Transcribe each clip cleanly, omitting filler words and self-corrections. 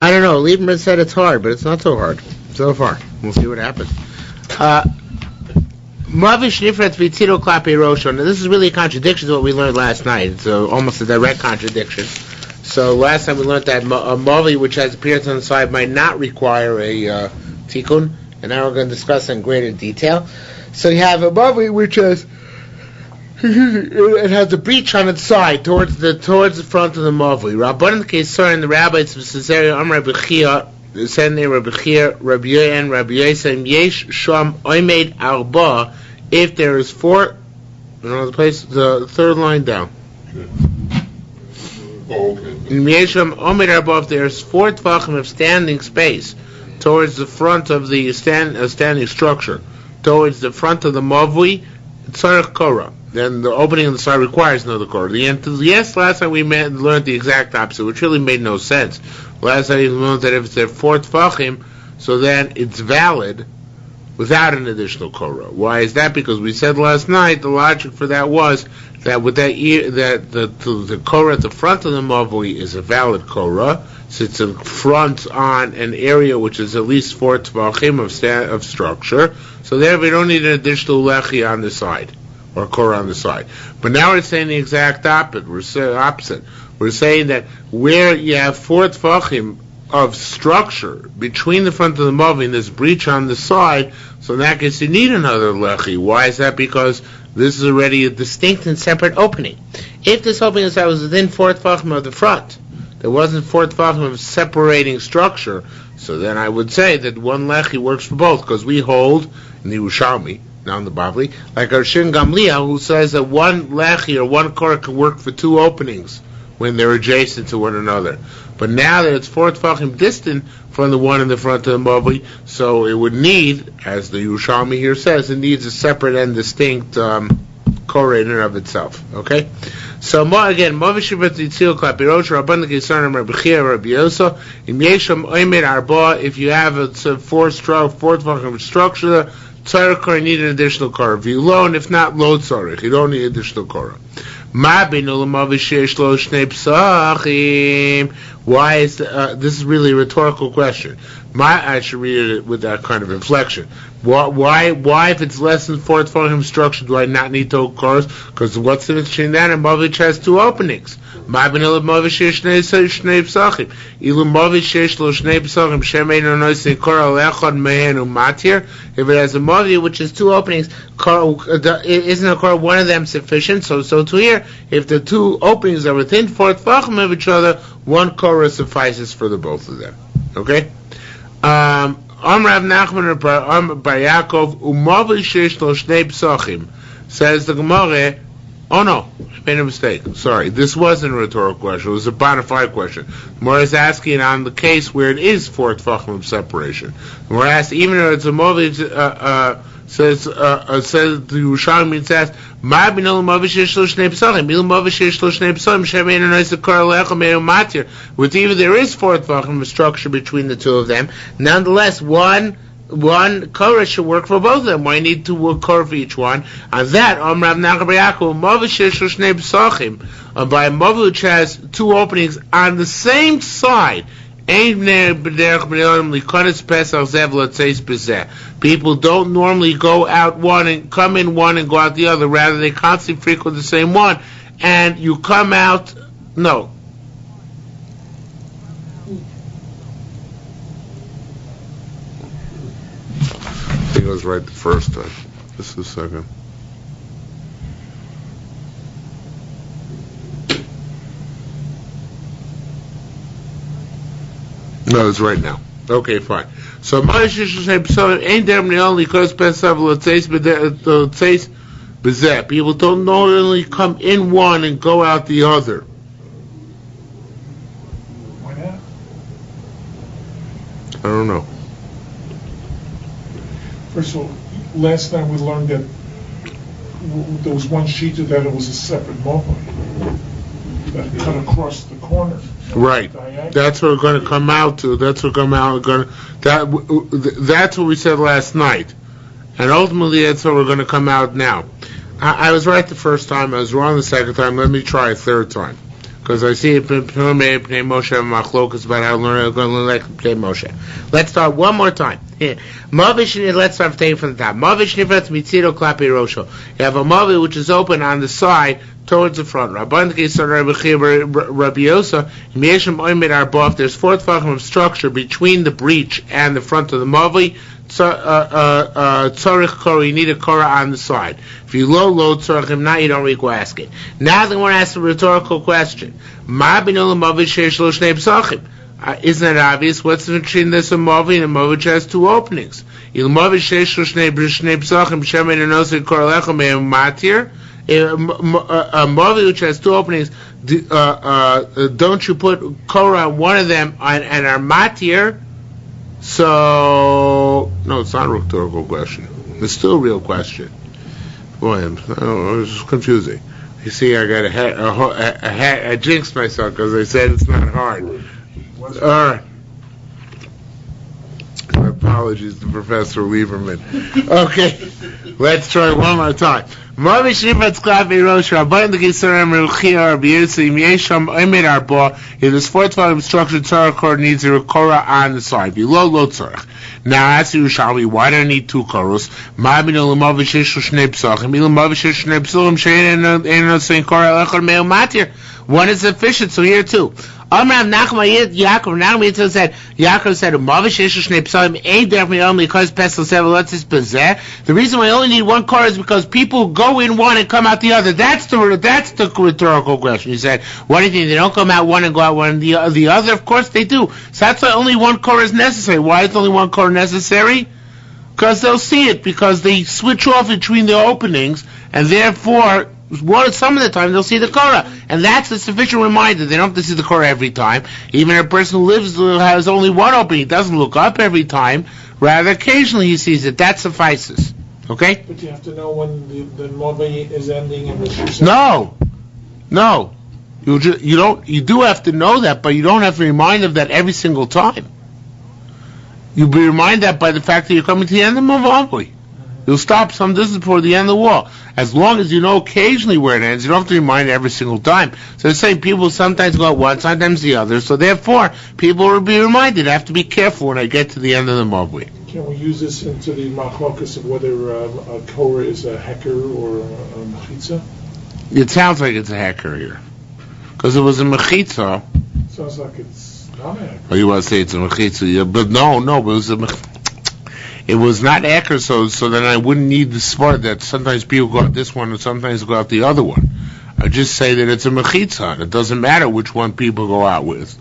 I don't know. Lieberman said it's hard, but it's not so hard so far. We'll see what happens. Mavish nifrat v'tiro klapi rosho. Now this is really a contradiction to what we learned last night. It's almost a direct contradiction. So last time we learned that a mavi which has appearance on the side might not require a tikkun, and now we're going to discuss in greater detail. So you have a mavi which has it has a breach on its side towards the front of the mavi. Rabban Kesar and the rabbis of Caesarea Amar Bechia said they Rabbi Chia, Rabbi Yoyan, Rabbi Yosem Yesh Sham Oimed Arba. If there is four, the place, the third line down. In Yesham Oimed Arba, if there is four tvachim of standing space towards the front of the standing structure, towards the front of the mavi, tzarich korah. Then the opening on the side requires another korah. Yes, last time we learned the exact opposite, which really made no sense. Last time we learned that if it's four tefachim, so then it's valid without an additional korah. Why is that? Because we said last night the logic for that was that with the korah at the front of the mavui is a valid korah, since it's a front on an area which is at least four tefachim of structure. So there we don't need an additional lechi on the side, or korah on the side. But now we're saying the exact opposite. We're saying that where you have four tefachim of structure between the front of the mavi and this breach on the side, so in that case you need another lechi. Why is that? Because this is already a distinct and separate opening. If this opening was within four tefachim of the front, there wasn't four tefachim of separating structure, so then I would say that one lechi works for both, because we hold in the Yerushalmi, now in the Bavli, like our Shin Gamliel, who says that one lechi or one korah can work for two openings when they're adjacent to one another. But now that it's four tefachim distant from the one in the front of the mavi, so it would need, as the Yerushalmi here says, it needs a separate and distinct korah in and of itself. Okay? So again, mavi shivat yitzil klapirosh rabban l'kisarim Rabbi Chia Rabbi Yosa im yesham oimed arba. If you have a four tefachim structure, tzarich korah, you need an additional korah. If you loan, if not, lo tzarich, you don't need additional korah. Why is this is really a rhetorical question? I should read it with that kind of inflection. Why if it's less than four tefachim structure, do I not need two korahs? Because what's the difference between that and mavi which has two openings? If it has a mavi which has two openings, isn't a korah one of them sufficient? So to here, if the two openings are within four tefachim of each other, one korah suffices for the both of them. Okay? Rav Nachman Bar Yaakov umavi sheish lo shnei psachim. Says the Gemara. Oh no, I made a mistake. Sorry, this wasn't a rhetorical question. It was a bona fide question. Gemara is asking on the case where it is four tefachim of separation. We're asked even if it's a mavi. Says the Yerushalmi says, "Ma binol mavi sheish lo shnei psachim, binol mavi sheish lo shnei psachim, shemein anois korah lecha me'u matir." With even there is four tefachim of structure between the two of them, nonetheless one korah should work for both of them. Why need to work korah for each one? On that, Rav Nachman Bar Yaakov mavi sheish lo shnei psachim, by a mavi which has two openings on the same side. People don't normally go out one and come in one and go out the other. Rather, they constantly frequent the same one. And you come out... No. I think it was right the first time. This is the second. No, it's right now. Okay, fine. So, people don't normally come in one and go out the other. Why not? I don't know. First of all, last time we learned that there was one sheet of that it was a separate mavi that cut across the corner. Right. That's what we're going to come out to. That's what we said last night. And ultimately, that's what we're going to come out now. I was right the first time. I was wrong the second time. Let me try a third time. Because I see it Moshe Machlokas about how I'm going to like Moshe. Let's start one more time. Here. Let's start taking from the top. You have a mavi which is open on the side towards the front. There's 4 tefachim of structure between the breach and the front of the mavi. You need a korah on the side. If you load tzarich, if not, you don't request it. Now they want to ask a rhetorical question. Isn't it obvious? What's between this and mavi? And mavi has 2 openings. A mavi which has 2 openings, don't you put korah on one of them and are matir? So, no, it's not a rhetorical question. It's still a real question. Boy, it was confusing. You see, I got I jinxed myself because I said it's not hard. All right. My apologies to Professor Lieberman. Okay, let's try one more time. If there's 4 tefachim structure, tzarich needs a korah on the side. Below lo tzarich. Now ask Yerushalmi, why do I need 2 korahs? One is sufficient, so here too. Yaakov said, the reason why I only need 1 korah is because people go in one and come out the other. That's the rhetorical question. He said, what do you think? They don't come out one and go out one and the other? Of course they do. So that's why only 1 korah is necessary. Why is only 1 korah necessary? Because they'll see it, because they switch off between the openings, and therefore some of the time they'll see the korah, and that's a sufficient reminder. They don't have to see the korah every time. Even a person who has only 1 opening, he doesn't look up every time. Rather, occasionally he sees it. That suffices. Okay? But you have to know when the mavi is ending and the shiur. No. You do have to know that, but you don't have to remind of that every single time. You'll be reminded that by the fact that you're coming to the end of the mavi. You'll stop some distance before the end of the wall. As long as you know occasionally where it ends, you don't have to remind every single time. So they say people sometimes go out one, sometimes the other. So therefore, people will be reminded. I have to be careful when I get to the end of the mavi. Can we use this into the machlokas of whether a korah is a heker or a mechitza? It sounds like it's a heker here. Because it was a mechitza. Sounds like it's not a heker. Oh, you want to say it's a mechitza? Yeah, but no, but it was a mechitza. It was not Eker, so then I wouldn't need the sport that sometimes people go out this one and sometimes go out the other one. I just say that it's a mechitza. It doesn't matter which one people go out. Let's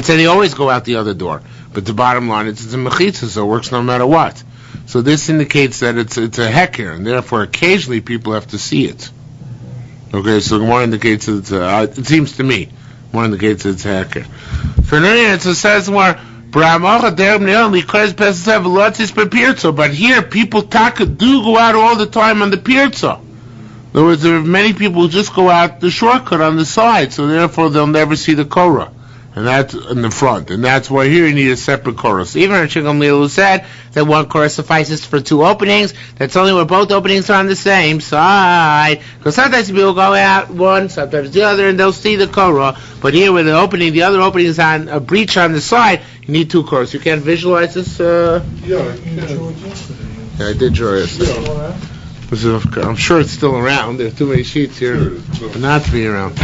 say they always go out the other door, but the bottom line is it's a mechitza, so it works no matter what. So this indicates that it's a heker, and therefore occasionally people have to see it. Okay, so the more indicates it's it seems to me, more indicates it's a heker. For it says more. But here, people do go out all the time on the pirza. In other words, there are many people who just go out the shortcut on the side, so therefore they'll never see the korah. And that's in the front. And that's why here you need a separate korah. So even Rav Gamliel said that 1 korah suffices for 2 openings. That's only where both openings are on the same side. Because sometimes people go out one, sometimes the other, and they'll see the korah. But here where the other opening is on a breach on the side, you need 2 korahs. You can't visualize this? Yeah, I did draw it yesterday. I'm sure it's still around. There are too many sheets here for not to be around.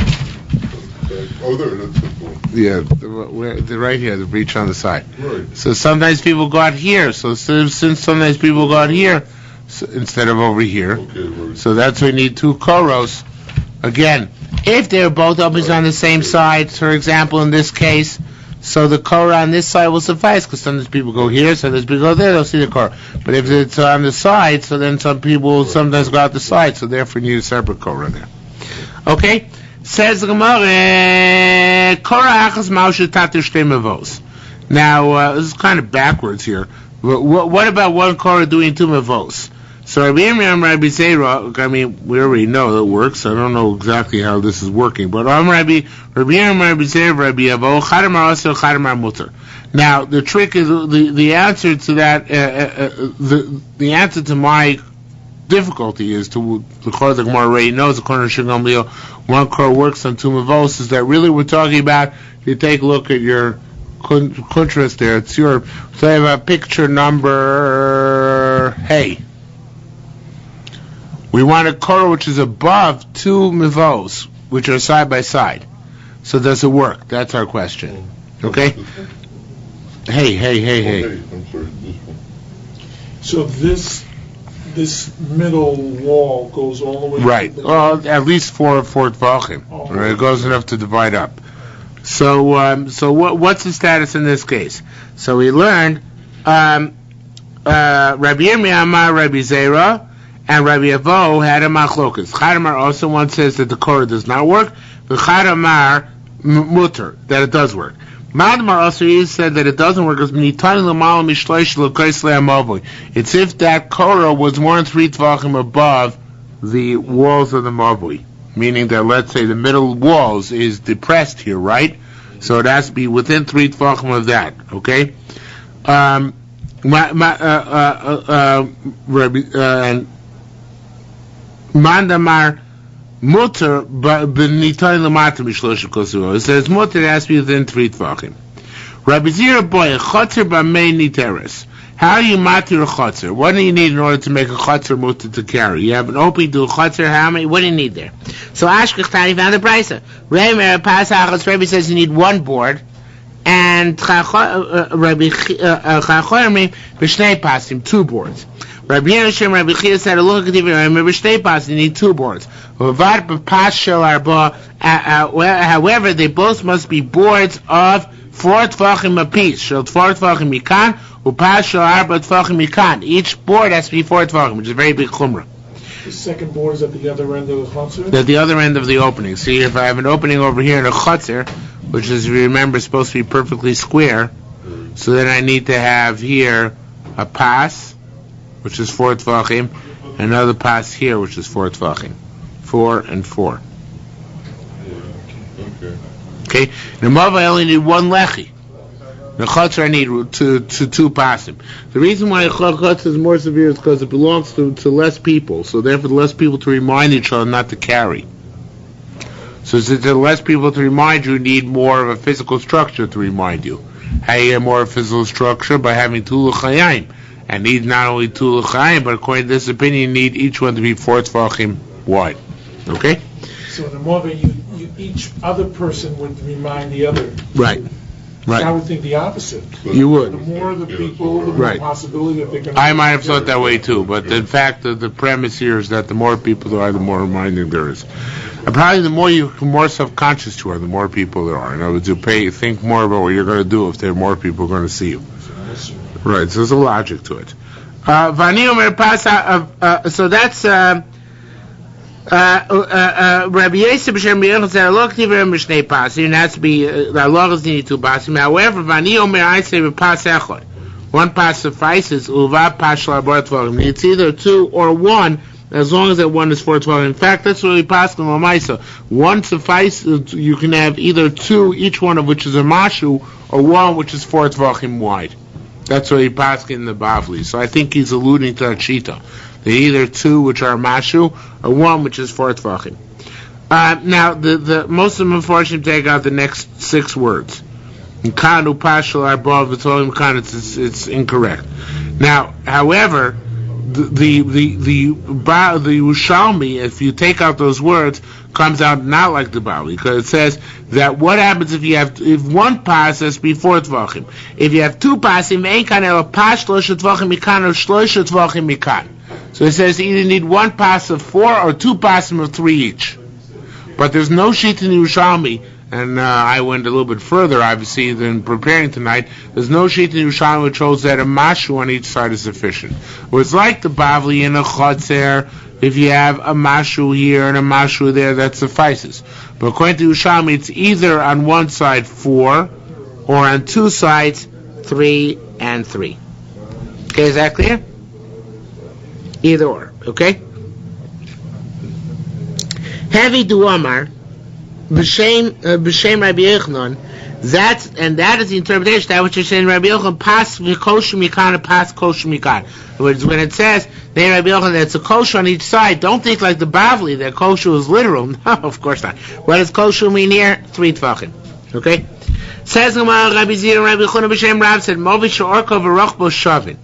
Oh, there, that's the one. Yeah, the right here, the breach on the side. Right. So sometimes people go out here. So since sometimes people go out here instead of over here, Okay, right. so that's why we need 2 korahs. Again, if they're both openings on the same side, for example, in this case, so the korah on this side will suffice, because sometimes people go here, sometimes people go there, they'll see the korah. But if it's on the side, so then some people sometimes go out the side, so therefore you need a separate korah there. Okay? Says the Gemara, korah achas ma'usha tatir shtei mevos. Now, this is kind of backwards here. What about 1 korah doing 2 mevos? So Rabbi Yirmiyah Rabbi Zera, I mean, we already know that it works. I don't know exactly how this is working, but Rabbi Yirmiyah Rabbi Zera Rabbi Yavo Chadamar Asel Chadamar Mutter. Now the trick is the answer to that. The answer to my difficulty is to the Chor the Gemara already knows according to Shigam one Chor works on two Mavos, is that really we're talking about, if you take a look at your contrast there, it's your, so I have a picture number, hey. We want a Chor which is above two Mavos, which are side by side. So does it work? That's our question. Okay? Hey. I'm sorry, this one. So this middle wall goes all the way. Right. Well, at least four tvachim. Oh. Right? It goes enough to divide up. So what's the status in this case? So we learned Rabbi Yirmiyah Amar Rabbi Zera and Rabbi Avo had a machlokas. Chadamar also one says that the Korah does not work, but Chadamar mutter, that it does work. Madmar also said that it doesn't work because it's if that Korah was more than 3 tvachim above the walls of the Mavui. Meaning that, let's say, the middle walls is depressed here, right? So it has to be within 3 tvachim of that, okay? Mandamar mutter, but b'nitay l'mata mishlosh kosuo. It says mutter has to be within 3 tvachim. Rabbi Zira boy chotzer b'mei niteres. How do you matir a chotzer? What do you need in order to make a chotzer mutter to carry? You have an opening to a chotzer. How many? What do you need there? So Ashkechtani found the brisa. Rabbi says you need 1 board, and Rabbi Chachormi b'shnei pasim 2 boards. Rabbi Yerushalmi Rabbi Chia said, "Look at the remember shtei pas. You need 2 boards. However, they both must be boards of 4 tvachim apiece. Shel 4 tvachim mikan, upas shel 4 tvachim mikan. Each board has to be 4 tvachim, which is a very big chumrah. The second board is at the other end of the chutzner? At the other end of the opening. See, if I have an opening over here in a chutzner, which is, if you remember, supposed to be perfectly square, so then I need to have here a pas, which is 4 tvachim, another pas here, which is 4 tvachim. 4 and 4. Okay. In the Mava I only need 1 lechi. The Chatzar I need two pasim. The reason why Chatzar is more severe is because it belongs to less people. So therefore, the less people to remind each other not to carry. So since there are less people to remind you, need more of a physical structure to remind you. How you get more of a physical structure? By having 2 l'chayim. And need not only 2 l'chayim, but according to this opinion, you need each one to be 4 tvachim wide. Okay? So in the Mova, you each other person would remind the other. Right. I would think the opposite. You would. The more the people, the more Right. possibility that they're going to... I might have thought that way too, but in fact, the premise here is that the more people there are, the more reminding there is. And probably the more self-conscious you are, the more people there are. In other words, you think more about what you're going to do if there are more people going to see you. Right, so there's a logic to it. So that's Rabbi Yosef b'shem Yechon said, "Lo k'tiv b'shnei pasim." It has to be the halachas need 2 pasim. However, Vani Omer I say b'pas echad. 1 pas suffices. Uva pas shel 4 tvachim. It's either 2 or 1, as long as that 1 is 4 tvachim. In fact, that's what we pass on Lamaisa. 1 suffices. You can have either 2, each one of which is a mashu, or 1 which is 4 tvachim wide. That's what he passed in the Bavli. So I think he's alluding to that shita. They're either 2 which are mashu, or 1 which is 4 tvachim. Now, the most of them unfortunately take out the next 6 words. Kanu pashal arbov v'tolim kan. It's incorrect. Now, however, the Yerushalmi, if you take out those words, comes out not like the Bavli, because it says that what happens if 1 pas has to be 4 tvachim. If you have 2 pasim, ein kan ela pas shlosh tvachim mikan or shlosh tvachim mikan. So it says you either need 1 pas of 4 or 2 pasim of 3 each. But there's no sheet in Yerushalmi, and I went a little bit further, obviously, than preparing tonight. There's no sheet in Yerushalmi which shows that a mashu on each side is sufficient. Well, it's like the Bavli in a chotzer. If you have a mashu here and a mashu there, that suffices. But according to Yerushalmi, it's either on 1 side 4, or on 2 sides 3 and 3. Okay, is that clear? Either or, okay? Heavy duamar, b'shem Rabbi Yochanan, That is the interpretation. That which you're saying, Rabbi Yochanan, pas kosher mikan and pas kosher mikan. In other words, when it says, Rabbi Yochanan, that it's a kosher on each side, don't think like the Bavli, that kosher is literal. No, of course not. What does kosher mean here? 3 tvachim. Okay? Says Rabbi Zira and Rabbi Chuna b'Shem Rav said, Movi she'orko v'rochbo shavin.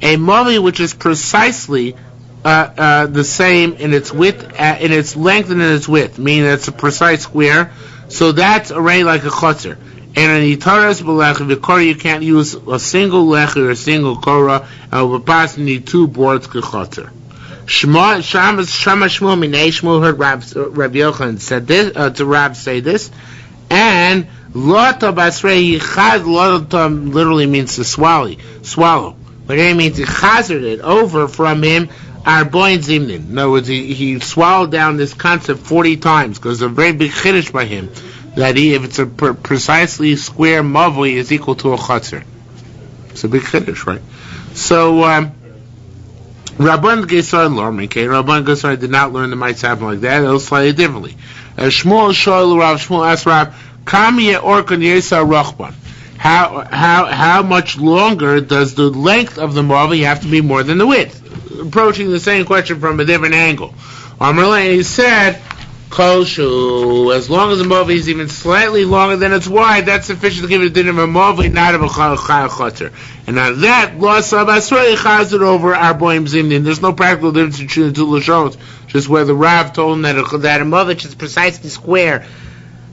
A movi which is precisely the same in its width, in its length and in its width, meaning it's a precise square, so that's already like a chotzer. And an itaras b'lech v'kora, you can't use a single lech or a single korah, and v'pas you need 2 boards k'chotzer. Shama Shmuel minei Shmuel heard Rabbi Yochanan said this to Rab say this, and lota basrei yichad, lota literally means to swallow. But it means he chazard it over from him. Arboin zimnin. In other words, he swallowed down this concept 40 times because it's a very big chiddush by him that if it's a precisely square mavui is equal to a chatzar. It's a big chiddush, right? So Rabban Gesar learned. Okay, Rabban Gesar did not learn the might happen like that. It was slightly differently. Shmuel Shoel Rav Shmuel asked Rav, Kam ye orkan yesa rachban. How much longer does the length of the mavi have to be more than the width? Approaching the same question from a different angle. Amrullah, he said, Koshu, as long as the mavi is even slightly longer than it's wide, that's sufficient to give it a din of a mavi, not of a chatzar. And now that, lo sabasrei chazir over arboim zimnin. There's no practical difference between the 2 lashonos, just where the Rav told him that a mavi which is precisely square,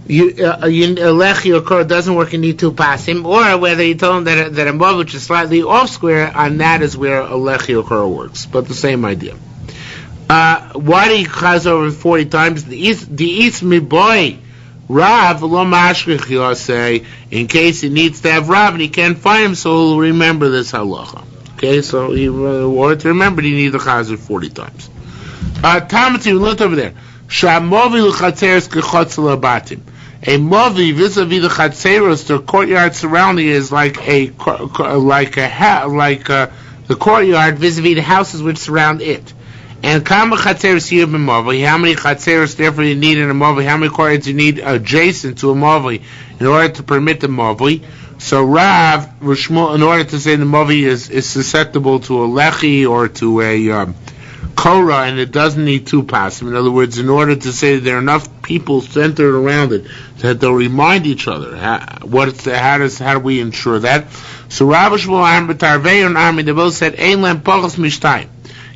lechi or kor doesn't work, you need 2 pasim, or whether you told him that a mav which is slightly off square, and that is where a lechi or kor works, but the same idea. Why do you chaz over 40 times? The east mi boy Rav lo mashkich, you'll say, in case he needs to have Rav and he can't find him, so he'll remember this halacha. Okay, so he wanted to remember he needs the chazer 40 times. Tamati, we looked over there. Shamovi l'chatzeres k'chotzel abatim. A movi vis-a-vis the chatzeros, the courtyard surrounding is like the courtyard vis-a-vis the houses which surround it. And kama chatzeros here b'movi, how many chatzeros therefore you need in a movi, how many courtyards you need adjacent to a movi in order to permit the movi. So Rav, in order to say the movi is susceptible to a lechi or to a korah, and it doesn't need 2 pasim. In other words, in order to say that there are enough people centered around it that they'll remind each other, how do we ensure that? So Rabbi Shmuel Tarvei and Armin, they both said, Ein lem pachos mishtayim.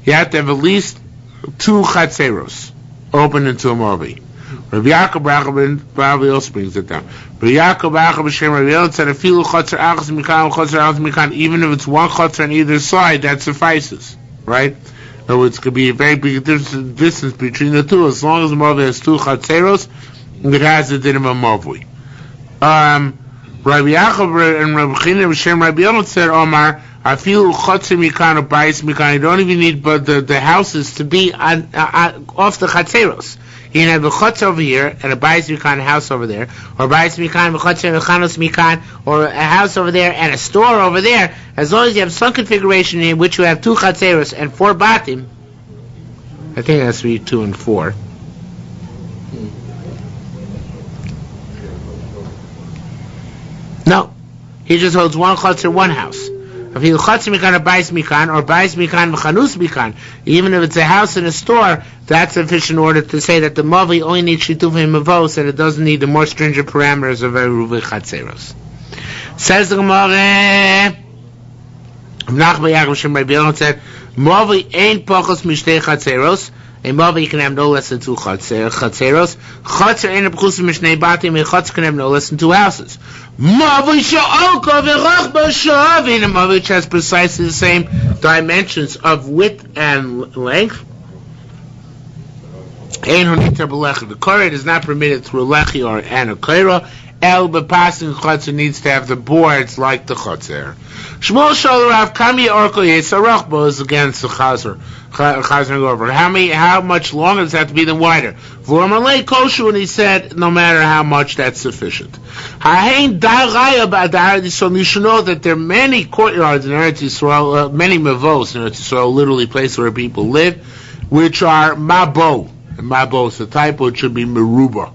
You have to have at least 2 chatzeros open into a movi. Rabbi Yaakov Brachman probably also brings it down. Rabbi Yaakov Brachman b'Shem Rabbi Yelad said, "Afilu chatzer achas mikan, chatzer achas mikan." Even if it's 1 chatzer on either side, that suffices, right? In other words, it could be a very big distance between the 2. As long as the movi has 2 chatzeros, it has the din of a movi. Rabbi Yaakov and Rabbi China b'Shem Rabbi Yelad said, "Omar, afilu chatzer mikan or bayis mikan." You don't even need but the houses to be off the chatzeros. You can have a chutz over here and a bayis mikan house over there, or bayis mikan v'chutz v'chanos mikan, or a house over there and a store over there. As long as you have some configuration in which you have 2 chatzeros and 4 batim, I think that's 3, 2, and 4. No, he just holds 1 chutzer, 1 house. If you chutz mikan or bayis mikan, or bayis mikan v'chanus mikan, even if it's a house and a store, that's sufficient in order to say that the mavi only needs shitufim mavos, and it doesn't need the more stringent parameters of eruv chatzeros. Says the Gemara, Nachman Yaakov Shem Rabbi Yelad said, mavi ain't pachos mishtei chatzeros. A mavi can have no less than 2 chatzeros. Chatzer ain't a pchusim mishnei batim. A chatzer can have no less than 2 houses. Mavi she'olka v'chachba shavin. A mavi which has precisely the same dimensions of width and length. Ein honita b'lechi. The korah is not permitted through a lechi or an a korah. El b'pasin chatzer needs to have the boards like the chatzer. Shmuel Shol Rav Kami Orko Yesarachbo is against the chazer over. How much longer does it have to be than wider? V'ormalei koshu, and he said, no matter how much, that's sufficient. Ha'hein da'raya ba'adar Yisrael. You should know that there are many courtyards in Eretz Yisrael, many mavos in Eretz Yisrael, literally places where people live, which are mabo. And mabo is the type which should be meruba.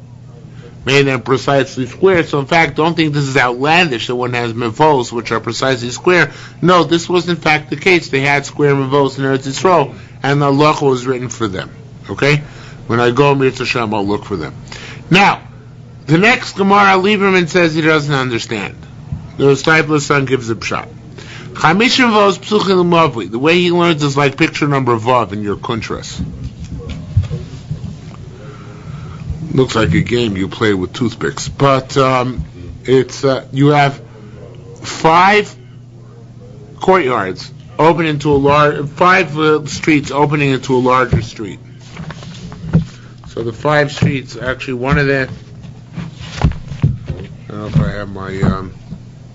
made them precisely square. So in fact, don't think this is outlandish that one has mevos which are precisely square. No, this was in fact the case. They had square mevos in Eretz Yisrael, and the halacha was written for them. Okay? When I go Mitzvah Hashem, I'll look for them. Now, the next Gemara, Lieberman says he doesn't understand. The disciple's son gives a pshat. Chamishim vos psuchim l'mavli. The way he learns is like picture number vav in your kuntras. Looks like a game you play with toothpicks, but it's you have 5 courtyards open into a 5 streets opening into a larger street. So the 5 streets, actually, one of them. I don't know if I have my.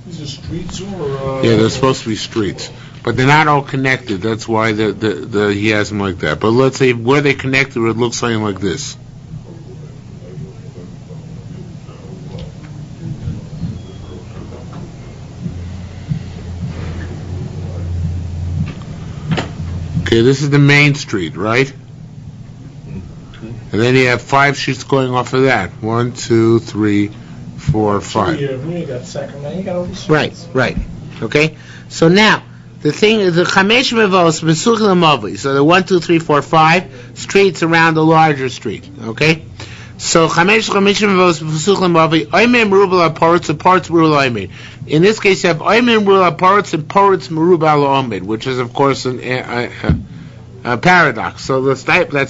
These are streets or? Yeah, they're supposed to be streets, but they're not all connected. That's why he has them like that. But let's say where they connected, it looks something like this. Okay, this is the main street, right? And then you have 5 streets going off of that. 1, 2, 3, 4, 5. You got Sacramento, you got all these streets. Right. Okay? So now, the thing is, the Chamesh Mevos, Mesuch L'Mavli. So the 1, 2, 3, 4, 5 streets around the larger street. Okay? So Chamesh Mevos, Mesuch L'Mavli, Oimim Merubal HaParetz, Paretz Merubal Oimid. In this case, you have Oimim Merubal HaParetz and Paretz Merubal Oimid, which is, of course, a paradox. So that's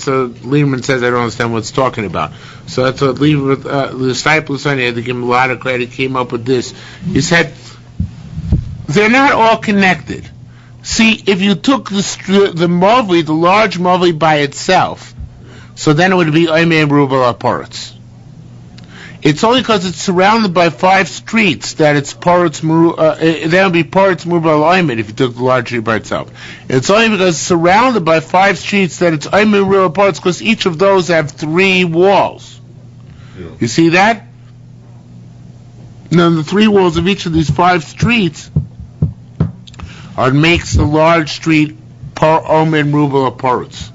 what Lehman says. I don't understand what it's talking about. So that's what Lehman, the disciple son, had to give him a lot of credit, came up with this. He said, they're not all connected. See, if you took the Mavli, the large Mavli by itself, so then it would be Oimei Merubal HaParetz. It's only because it's surrounded by 5 streets that it's Paretz that would be Paretz Merubal Oimid if you took the large street by itself. It's only because it's surrounded by 5 streets that it's Oimid Merubal HaParetz, because each of those have 3 walls. Yeah. You see that? Now the 3 walls of each of these 5 streets makes the large street Oimid Merubal HaParetz.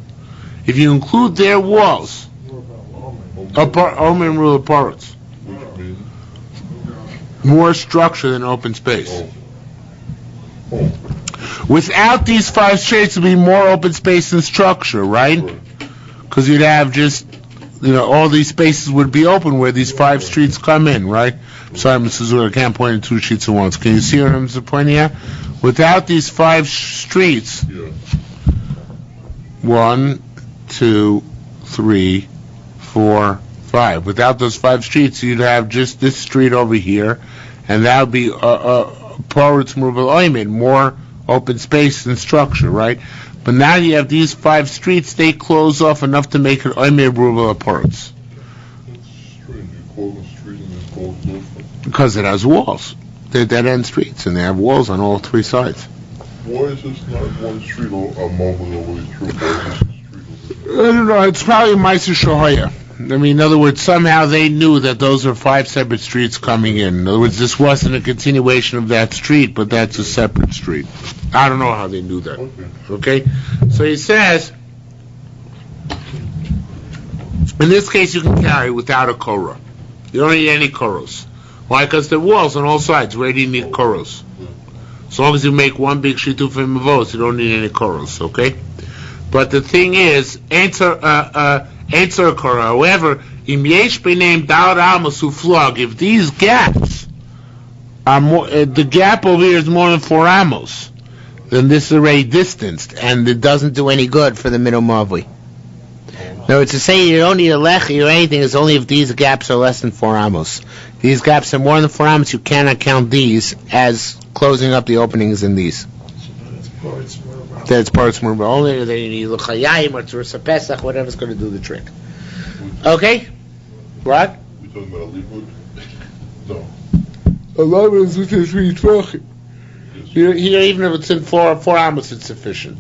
If you include their walls, Oimid Merubal HaParetz, Which means? more structure than open space. Oh. Without these 5 streets, it would be more open space and structure, right? Because you'd have just, all these spaces would be open where these 5 streets come in, right? Sorry, Mrs. Zura, I can't point in 2 sheets at once. Can you see what I'm pointing at? Without these 5 streets, Yeah. 1, 2, 3, 4, 5. Without those 5 streets, you'd have just this street over here, and that would be Paretz Merubal Oimid, more open space and structure, right? But now you have these 5 streets, they close off enough to make it Oimid Merubal HaParetz. That's strange. You call the street and it's called different. Because it has walls. They're dead-end streets, and they have walls on all 3 sides. Why is this not one street or a Mavli all the way through? Why is this a street over I don't know, it's probably Meiser Shahoya. I mean, in other words, somehow they knew that those are 5 separate streets coming in. In other words, this wasn't a continuation of that street, but that's a separate street. I don't know how they knew that. Okay? So he says, in this case, you can carry without a korah. You don't need any korahs. Why? Because there are walls on all sides. Where do you need korahs? As long as you make one big shituf and mavos, you don't need any korahs, okay? But the thing is, answer korah. However, im yesh beneim dal amos uflog, if these gaps are more, the gap over here is more than 4 amos, then this is already distanced, and it doesn't do any good for the middle mavli. No, to say you don't need a lechi or anything is only if these gaps are less than 4 amos. These gaps are more than 4 amos, you cannot count these as closing up the openings in these. That's Paretz Merubal. Only then you need l'chayayim or tzursa pesach, whatever's going to do the trick. Okay? What? You talking about a liquid? No. A lot is with this talking. Here, even if it's in 4 amos, it's sufficient.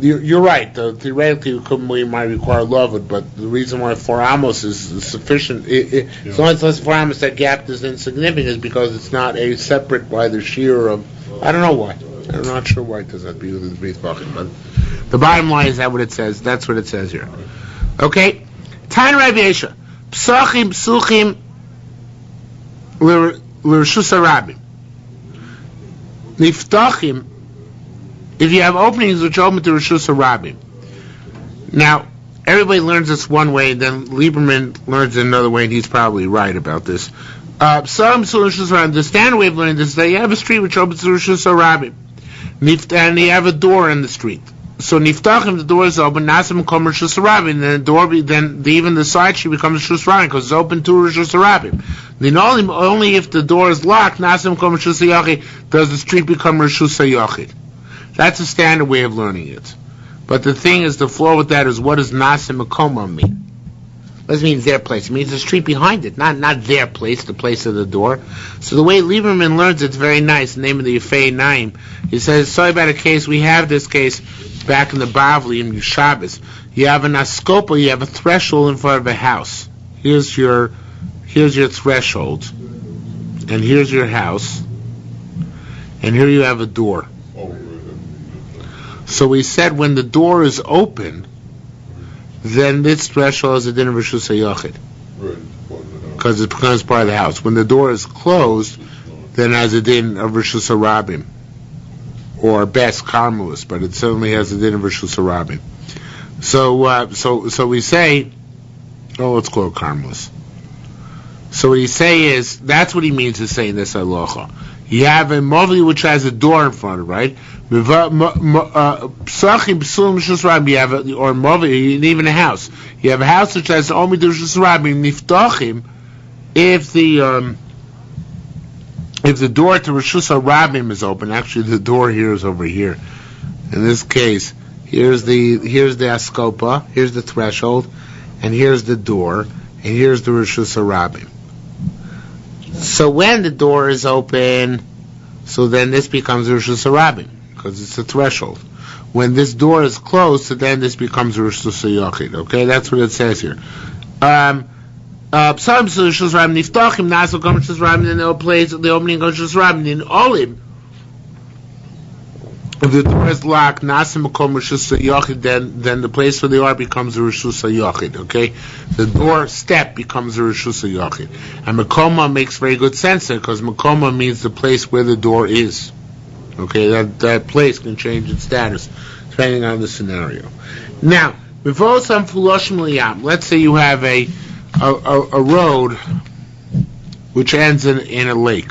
You're right. Theoretically, we might require loved, but the reason why 4 amos is sufficient, as long as it's less 4 amos, that gap is insignificant, is because it's not a separate by the shiur of. I don't know why. I'm not sure why it does that, because it's brief talking. But the bottom line is that what it says. That's what it says here. Okay. Tan Rav Yesha. Psachim, psuchim, l'reshus harabim. Niftachim, if you have openings which open to reshus harabim. Now, everybody learns this one way, and then Lieberman learns it another way, and he's probably right about this. Some solutions around the standard way of learning this is that you have a street which opens to reshus harabim, and you have a door in the street. So niftachim, the door is open. Nasim kom reshus harabim, and then the door, even the side street becomes reshus harabim because it's open to reshus harabim. Then only if the door is locked, nasim kom reshus hayachid, does the street become reshus hayachid. That's a standard way of learning it. But the thing is, the flaw with that is, what does nasim makoma mean? What does it mean their place? It means the street behind it, not their place, the place of the door. So the way Lieberman learns it's very nice. The name of the Yefei Naim. He says, sorry about a case. We have this case back in the Bavli in Shabbos. You have an askopa, you have a threshold in front of a house. Here's your threshold, and here's your house, and here you have a door. So we said when the door is open, then this threshold is a din of reshus hayachid, because it becomes part of the house. When the door is closed, then it has a din of reshus harabim, or best karmelis, but it certainly has a din of reshus harabim. So we say, let's call it karmelis. So what he say is, that's what he means to say in this halacha. You have a movli which has a door in front of it, right? You have or movli, even a house. You have a house which has only reshus harabim niftachim. If the door to reshus harabim is open, actually the door here is over here. In this case, here's the askopa, here's the threshold, and here's the door, and here's the reshus harabim. So when the door is open, so then this becomes reshus harabim, because it's a threshold. When this door is closed, so then this becomes reshus hayachid. Okay, that's what it says here. Some reshus harabim niftachim, naso kom reshus harabim, then they'll place the opening of reshus harabim in olim. If the door is locked, nasim makom reshus hayachid, then the place where they are becomes a reshus hayachid. Okay, the door step becomes a reshus hayachid, and makoma makes very good sense there because makoma means the place where the door is. Okay, that place can change its status depending on the scenario. Now, before some fuloshim liyam, let's say you have a road which ends in a lake.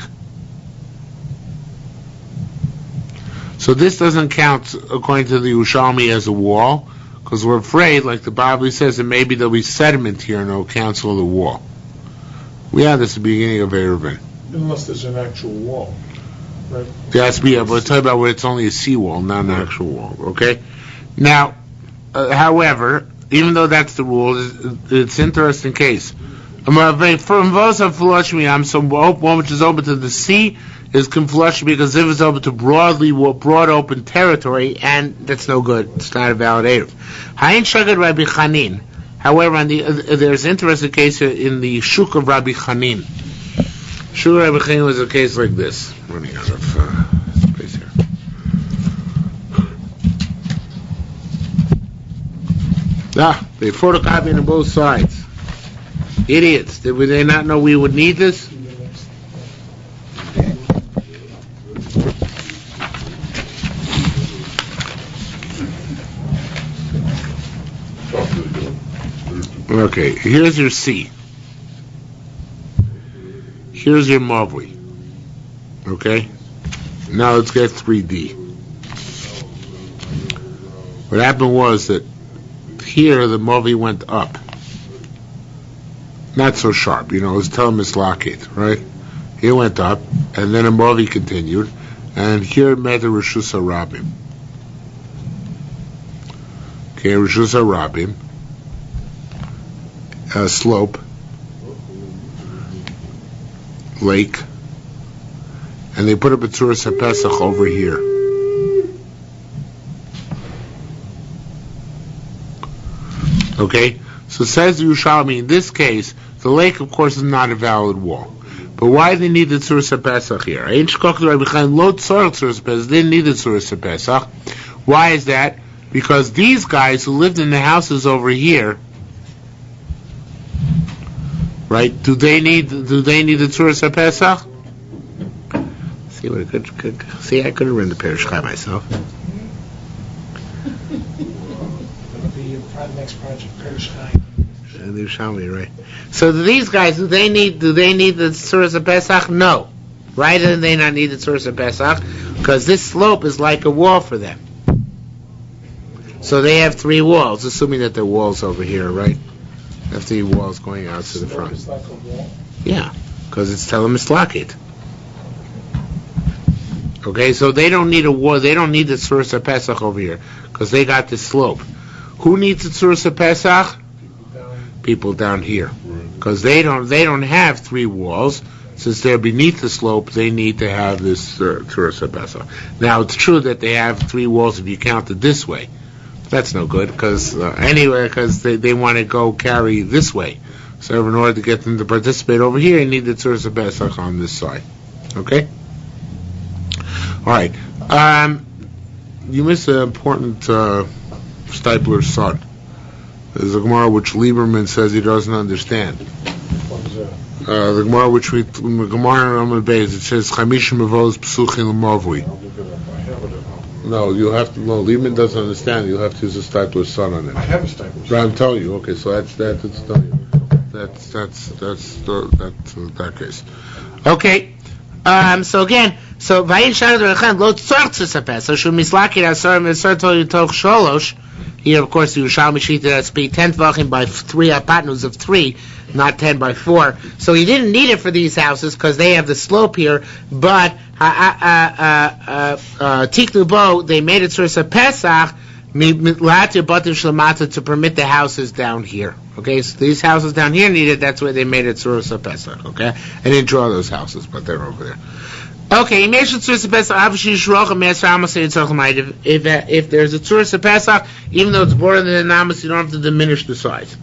So this doesn't count, according to the Yerushalmi, as a wall, because we're afraid, like the Bible says, that maybe there'll be sediment here and it'll cancel the wall. We have this at the beginning of Eruvin. Unless there's an actual wall, right? There has to be, but we're talking about where it's only a seawall, not an actual wall, okay? Now, however, even though that's the rule, it's an interesting case. So one which is open to the sea is conflush because if it's open to broad open territory, and that's no good. It's not a valid Eruv. Hain Shagad Rabbi Chanin. However, there's an interesting case in the Shuk of Rabbi Chanin. Shuk of Rabbi Chanin was a case like this. Running out of space here. They photocopied on both sides. Idiots. Did they not know we would need this? Okay, here's your C. Here's your Mavli. Okay? Now let's get 3D. What happened was that here the Mavli went up. Not so sharp, it was telemislakit, right? Here went up, and then a Mavli continued, and here it met the reshus harabim. Okay, reshus harabim. Slope, lake, and they put up a Tzuras HaPesach over here. Okay, so it says the Yerushalmi, in this case, the lake, of course, is not a valid wall. But why do they need the Tzuras HaPesach here? They didn't need the Tzuras HaPesach. Why is that? Because these guys who lived in the houses over here, right? Do they need the Tzuras HaPesach? See what I could see. I could have written the Perish Chai myself. That'll be your next project, Perish Chai. And the Yerushalmi, right? So do these guys, do they need the Tzuras HaPesach? No. Right? And they not need the Tzuras HaPesach because this slope is like a wall for them. So they have 3 walls, assuming that there are walls over here, right? They have 3 walls going out to the front. It's like a wall. Yeah, because it's telling mislakit. Okay, so they don't need a wall. They don't need the Tzuras HaPesach over here because they got this slope. Who needs the Tzuras HaPesach? People down here, because they don't have 3 walls. Since they're beneath the slope, they need to have this Tzuras HaPesach. Now it's true that they have 3 walls if you count it this way. That's no good because because they want to go carry this way. So in order to get them to participate over here, you need the Tzuras HaPesach on this side. Okay. All right. You missed an important Stipler's son. There's a Gemara which Lieberman says he doesn't understand. The Gemara which the Gemara on the base, it says Chamishim Avos Psuchim L'Mavui. No, you have to. No, Lieberman doesn't understand. You'll have to use a Stipler's son on it. I have a Stipler's son. Right, I'm telling you. Okay, so that's telling you. That's that case. Okay. So again, Vayin Shana Derachan Lo Tzortzis HaPesach Shu Mislakit Asar Mesar Tol Yitoch Sholosh. Here, of course, the Yerushalmi Shita that's be 10 tvachim by 3 apatnus of 3, not 10 by 4. So he didn't need it for these houses because they have the slope here. But Tiknu Bo, they made it Tzuras HaPesach to permit the houses down here. Okay, so these houses down here needed. That's why they made it Tzuras HaPesach. Okay, I didn't draw those houses, but they're over there. Okay, if there's a Tzuras HaPesach, even though it's broader than the Amos, you don't have to diminish the size.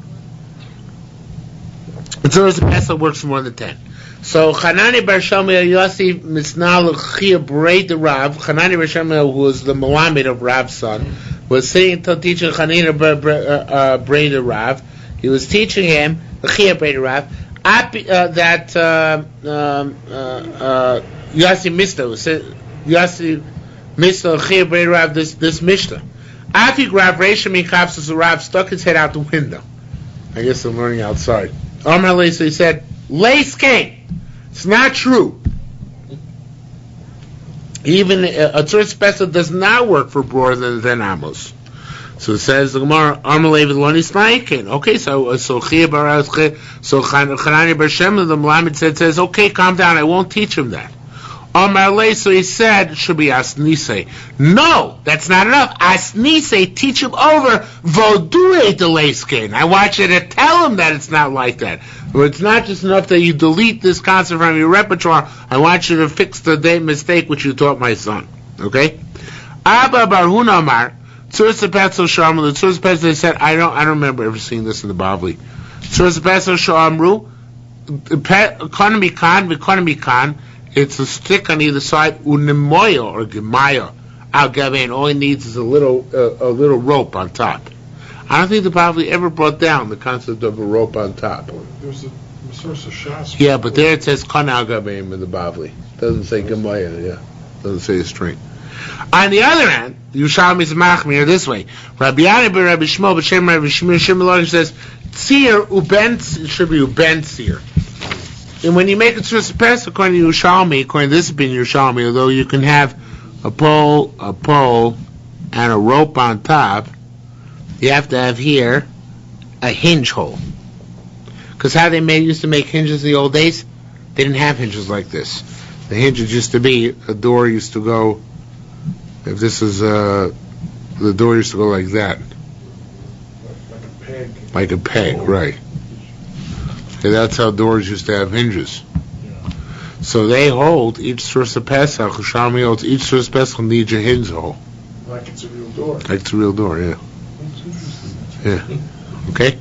The Tzuras HaPesach works for more than 10. So Chanani Bar Shlomo Yossi Misnal Chia Brei the Rav, Chanani Bar Shlomo, who was the Malamed of Rav's son, was sitting to teaching Chanani Brei the Rav. He was teaching him Chia Brei the Rav that Yossi Mishnah Chia Brei Rav this Mishnah. Afik Rav Reisha Mikapsus Rav stuck his head out the window. I guess I'm learning outside. So he said, Lace came. It's not true. Even a Tzuras HaPesach does not work for broader than Amos. So it says the Gemara, okay, so Chanani Bar Shlomo, the Malamed says, okay, calm down, I won't teach him that. So he said, should be Asnise. No, that's not enough. Asnise, teach him over Vodue de Leiskin. I want you to tell him that it's not like that. It's not just enough that you delete this concept from your repertoire. I want you to fix the mistake which you taught my son. Okay? Abba Barhuna Amar, Tzuras HaPesach Shamru, the Tzuras HaPesach, they said, I don't remember ever seeing this in the Bavli. Tzuras HaPesach Shamru, economy kan, it's a stick on either side, unemoya or gemaya. Al gavein, all he needs is a little rope on top. I don't think the Bavli ever brought down the concept of a rope on top. There's a source of Shas. Yeah, but there it says kan al gavein in the Bavli. It doesn't say gemaya, yeah. It doesn't say a string. On the other hand, Yerushalmi's machmir this way. Rabbi Yana ben Rabbi Shmuel b'shem Rabbi Shmuel says, tzir uben, it should be uben tzir. And when you make it Tzuras HaPesach, according to Yerushalmi, according to this opinion Yerushalmi, although you can have a pole, and a rope on top, you have to have here a hinge hole. Because how they used to make hinges in the old days, they didn't have hinges like this. The hinges used to be, a door used to go, if this is, the door used to go like that. Like a peg. Like a peg, right. Okay, that's how doors used to have hinges. Yeah. So they hold each Tzuras HaPesach, Yerushalmi holds each Tzuras HaPesach needs a hinge hole. Like it's a real door. Like it's a real door, yeah. That's interesting. Yeah. Okay?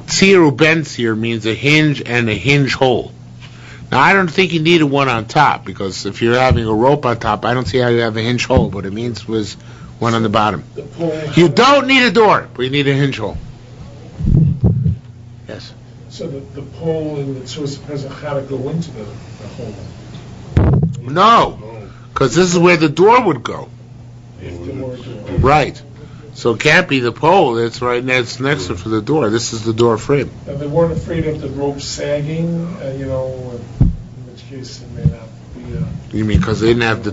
Tzir uben tzir means a hinge and a hinge hole. Now, I don't think you needed one on top, because if you're having a rope on top, I don't see how you have a hinge hole. What it means was one on the bottom. The pole. You don't need a door, but you need a hinge hole. Yes. So the pole in the source of Pesach had to go into the hole. No, because this is where the door would go. If there were a door. Right. So it can't be the pole that's right next to the door. This is the door frame. And they weren't afraid of the rope sagging, in which case it may not be. You mean because they didn't have the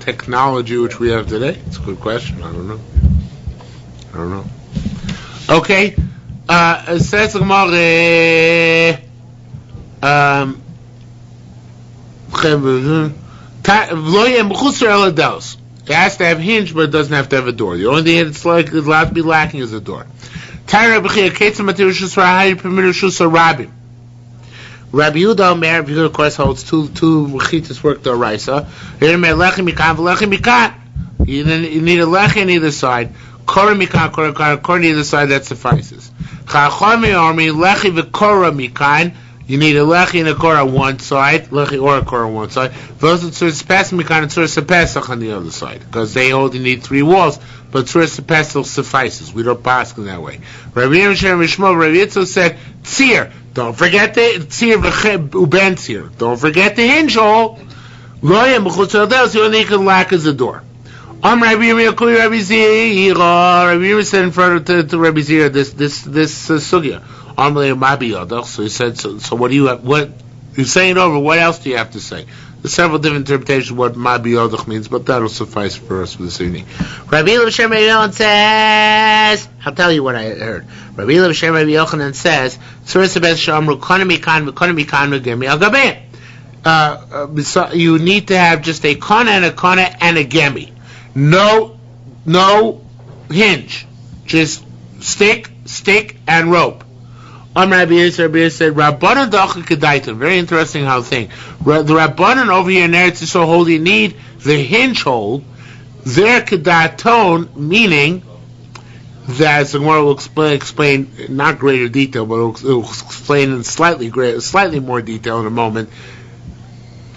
technology which we have today? It's a good question. I don't know. Okay. It says the Gemara, it has to have hinge, but it doesn't have to have a door. The only thing it's allowed to be lacking is a door. Rabbi Yehuda Omer, of course, holds two mechitas work the oraisa. You need a lech on either side. Kora mikan, kora on either side, that suffices. You need a lechi and a kora on one side, lechi or a kora on one side. Those are tzuras pesach mikan and tzuras pesach on the other side, because they hold you need 3 walls, but tzuras pesach suffices. We don't pass in that way. Rabbi Yitzchak said, tzir. Don't forget the tzir uben tzir. Don't forget the hinge hole. The only thing you can lack is the door. Rabbi Yirmiyah said in front of Rabbi Zira this sugya. So he said, so what do you have? What you're saying over? What else do you have to say? There's several different interpretations of what Mabi Yodach means, but that'll suffice for us for this evening. Rabbi Yerushalmi Eruvin says, I'll tell you what I heard. Rabbi Yerushalmi Eruvin says, you need to have just a kana and a kana and a gemi. No hinge. Just stick, and rope. Rabbi Yisrael said, Rabbanan da'acha kedaitan. Very interesting how thing. The Rabbanan over here in Eretz Yisrael hold you need the hinge hole. Their kedaton, meaning that, as the Gemara will explain not greater detail, but it will explain in slightly more detail in a moment.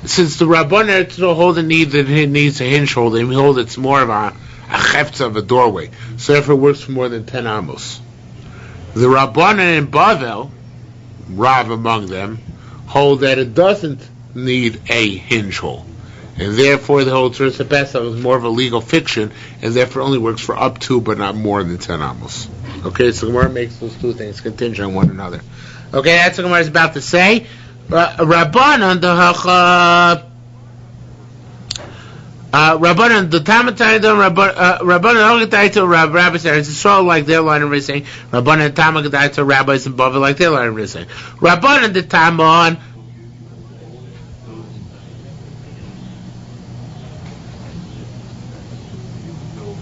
Since the Rabbanan Eretz Yisrael hold the need that it needs a hinge hole, they hold it's more of a chefza of a doorway. So therefore it works for more than 10 amos. The Rabbanan in Bavel, Rav among them, hold that it doesn't need a hinge hole. And therefore the whole Tzuras HaPesach is more of a legal fiction, and therefore only works for up to, but not more than 10 amos. Okay, so Gemara makes those two things contingent on one another. Okay, that's what Gemara is about to say. Rabbanan the Rabbanan, the Tamatayim, Rabbanan Ogataito, rabbis are Yisrael like their line of reasoning. Rabbanan Tamatayim, rabbis in Bavel like their line of reasoning. Rabbanan the Tamon.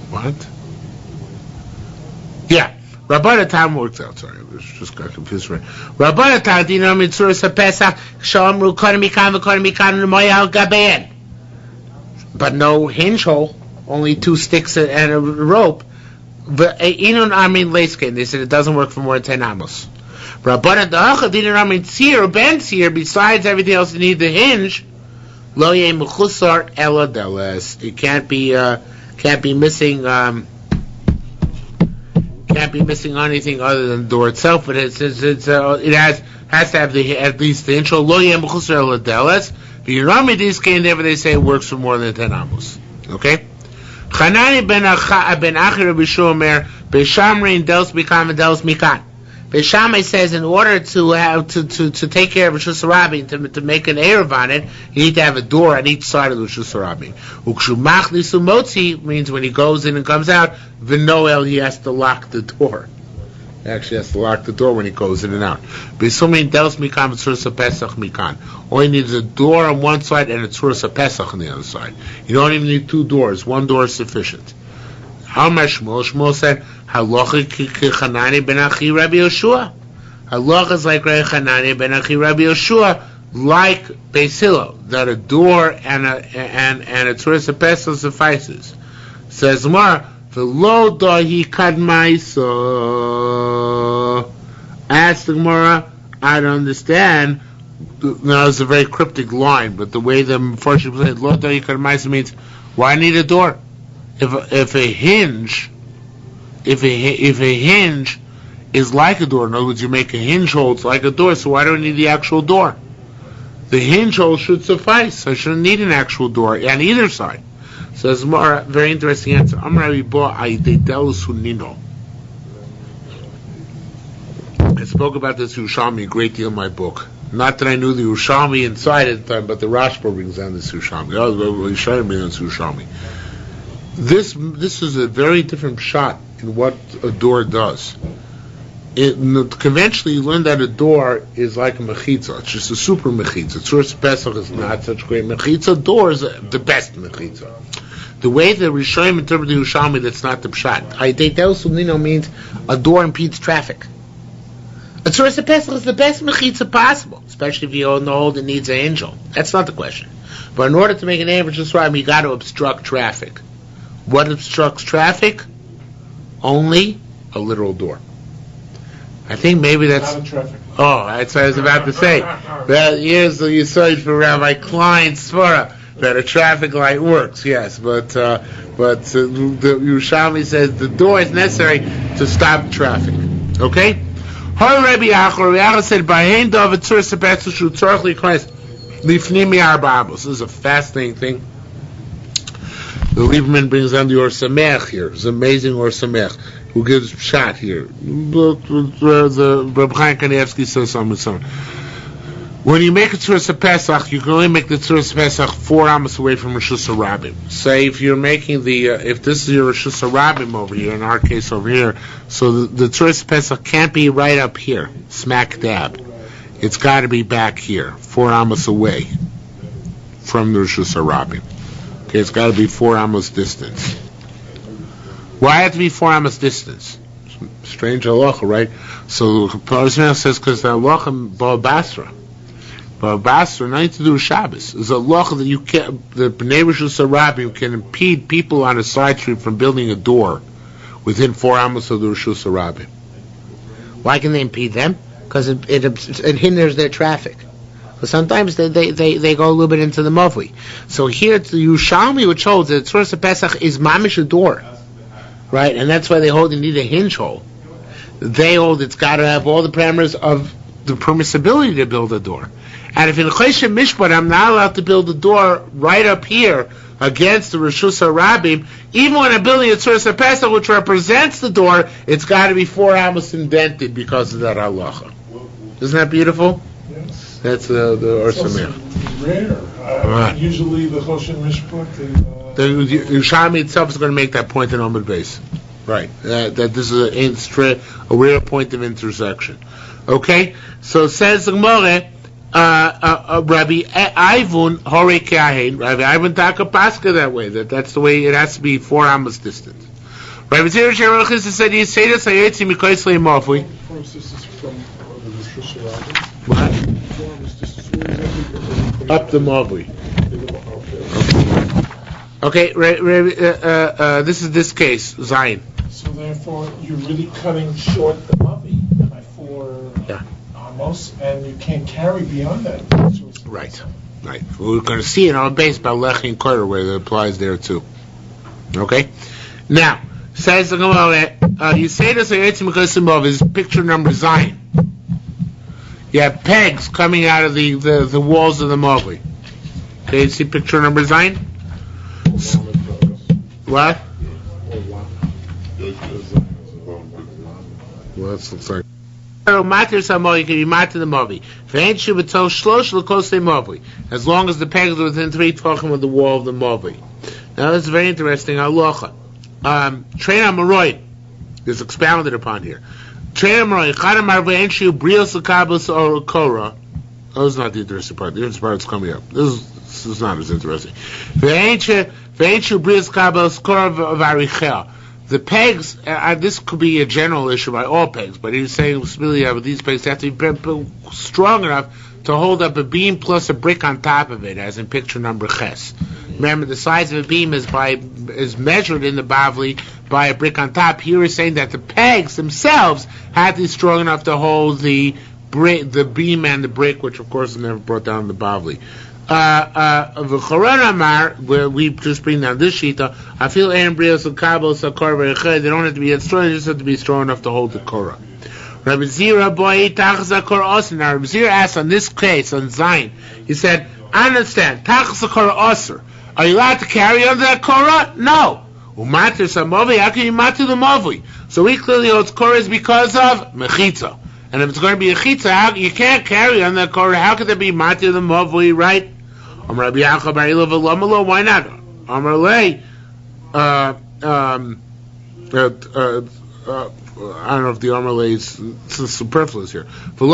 What? Yeah, Rabbanan Tam works out. Sorry, I just got confused. Rabbanan Tam, do you know Tzuras HaPesach? Shamru Kodim Mikan v'Kodim Mikan L'Moyah Gabein. But no hinge hole, only 2 sticks and a rope. But Inun Amin Leiskin, they said it doesn't work for more than 10 amos. Rabbanan da'acha Dinun Amin Tzir or Ben Tzir, besides everything else you need the hinge. Lo Yeh Mechusar Ela Deles. It can't be missing. Can't be missing anything other than the door itself. But it has to have at least the hinge hole. Lo Yeh Mechusar Ela Deles. But Yerushalmi this came there, but they say it works for more than 10 amos. Okay? Chanani ben Achi Rabbi Shomer Beishamrin Dels Mikan and Dels Mikan. Beishamai says in order to have to take care of Rishus Harabim, to make an Erev on it, you need to have a door on each side of the Rishus Harabim. Ukshu Machnisu Motzi means when he goes in and comes out, V'Noel he has to lock the door. He actually has to lock the door when he goes in and out. B'Sumin Dels Mikan Tzuras HaPesach Mikan. All you need is a door on one side and a Tzuras HaPesach on the other side. You don't even need 2 doors. 1 door is sufficient. How much Shmuel? Shmuel said, Halacha Chanani ben Achi Rabbi Yoshua. Halacha is like Rabbi Chanani ben Achi Rabbi Yoshua, like Beis Hillel, that a door and a Tzuras HaPesach suffices. Says Mar, V'lo dahi kadmaisa. Ask the Gemara, I don't understand. Now it's a very cryptic line, but the way the Mepharshim said, Lo dahi kadmaisa means, why need a door? If a hinge is like a door. In other words, you make a hinge hole, it's like a door, so why do I need the actual door? The hinge hole should suffice. I shouldn't need an actual door on either side. So it's more very interesting answer. I spoke about this Yerushalmi a great deal in my book. Not that I knew the Yerushalmi inside at the time, but the Rashba brings down this Yerushalmi. This is a very different shot in what a door does. Conventionally, you learn that a door is like a mechitza. It's just a super mechitza. Tzuras Pesach is not such great mechitza. Door is the best mechitza. The way the Rishonim interpret the Yerushalmi, that's not the pshat. Ha'ideitel Sumnino means a door impedes traffic. A Tzuras Pesach is the best mechitza possible, especially if you hold it needs an angel. That's not the question. But in order to make an average Yisrael, you got to obstruct traffic. What obstructs traffic? Only a literal door. I think maybe that's... Not a traffic. Oh, that's what I was about to say. That here's the Yesod for Rabbi Klein's Svara, that a traffic light works, yes, but the Yerushalmi says the door is necessary to stop traffic. Okay? Rabbi Yachor said, "Bahen dov etzur sepetzu shu tzorach liknes lifnim mi'arba amos." This is a fascinating thing. The Lieberman brings down the Or Samech here. It's amazing Or Samech, who gives shot here. The Reb Chaim Kanievsky says something. When you make a Tzuras Pesach, you can only make the Tzuras Pesach 4 amos away from Rishus HaRabim. Say if you're making if this is your Rishus HaRabim over here, in our case over here, so the Tzuras Pesach can't be right up here, smack dab. It's got to be back here, 4 amos away from the Rishus HaRabim. Okay, it's got to be 4 amos distance. Why have to be 4 amos distance? Strange halacha, right? So the Parasmel says because the halacha Baal Basra, nothing to do with Shabbos. There's a halacha that you can't, the Bnei Rishus HaRabim can impede people on a side street from building a door within 4 amos of the Rishus HaRabim. Why can they impede them? Because it hinders their traffic. But sometimes they go a little bit into the Mavli. So here it's the Yerushalmi which holds that Tzuras Pesach is mamish a door, right? And that's why they hold you need a hinge hole. They hold it's got to have all the parameters of the permissibility to build a door. And if in Chesed Mishpat I'm not allowed to build a door right up here against the Rishus HaRabim, even when I'm building a Tzuras Pesach which represents the door, it's got to be 4 amos indented because of that halacha. Isn't that beautiful? Yes. That's the Or It's also Samech. rare. Right. Usually the Choshen Mishpat The Yerushalmi itself is going to make that point in Omid Beis. Right. That this is a rare point of intersection. Okay? So says the Gemara, Rabbi Ivun Hore Keahin, Rabbi Ivun Taka Paska that way, that's the way it has to be 4 amos distance. Rabbi Zera Sherachis said, "You say this, Ayetzi Mikoisle Mofui." First, this is from the Rishus HaRabim. What? This is where exactly Up the Mofui. Okay. Okay, this is this case, Zion. So therefore, you're really cutting short the Mavi by 4 amos, and you can't carry beyond that. Right. We're going to see in our base about Lechi and Korah where it applies there too. Okay? Now, says the Gemara, you say this is picture number Zion. You have pegs coming out of the walls of the Mavli. Okay, you see picture number Zion? What? Well, that looks like. You can be matir the Mavi. As long as the pegs are within 3 tvachim of the wall of the Mavi. Now that's very interesting. Halacha. Train Amaroi is expounded upon here. Train Amaroi. Chadam Arvei Enshu Brios Lakabos or Korah. Oh, this is not the interesting part. The interesting part is coming up. This is not as interesting. Ve'enshu Brios Lakabos Korah Varichel. The pegs, this could be a general issue by all pegs, but he's saying specifically with these pegs, they have to be strong enough to hold up a beam plus a brick on top of it, as in picture number Ches. Remember, the size of a beam is measured in the Bavli by a brick on top. Here is saying that the pegs themselves had to be strong enough to hold the beam and the brick, which of course is never brought down in the Bavli. Where we just bring down this shita, I feel embryos of kabos of korah. They don't have to be that strong; they just have to be strong enough to hold the korah. Rabbi Zira boy tachas hakor osir. Now Rabbi Zira asked on this case on Zion. He said, I understand tachas hakor osir. Are you allowed to carry under that korah? No. Umatir samovi. How can you matir the movi? So we clearly hold korah is because of mechitza. And if it's going to be a chitza, you can't carry on that korah. How could there be matir the movi? Right? Rabbi Yaakov bar Ila v'lo. Why not? Amar lei. I don't know if the Amalei is superfluous here. The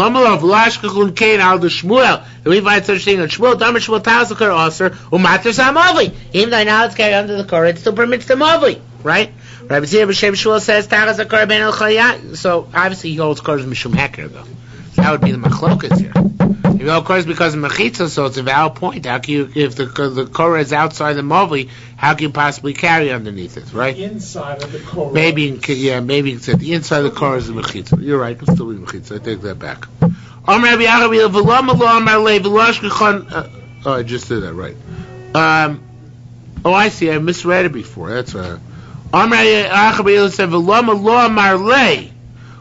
Levite such thing on Shmuel, Damar Shmuel Tazakar Osir, Umater Samavi. Even though now it's carried under the Korah, it still permits the Mavi, right? Rabbi Zir B'Shem Shmuel says Tazakar Ben El Chayat. So obviously he holds Korah Mishum Heker though. So that would be the Machlokas here. If you hold Korah because of Mechitza, so it's a valid point. How can you, if the Korah is outside the Mavi, how can you possibly carry underneath it, right? Inside of the Korah. Maybe it's at the inside of the Korah is the Mechitza. You're right, it's still the Mechitza. I take that back. I just did that, right. I see, I misread it before, that's right.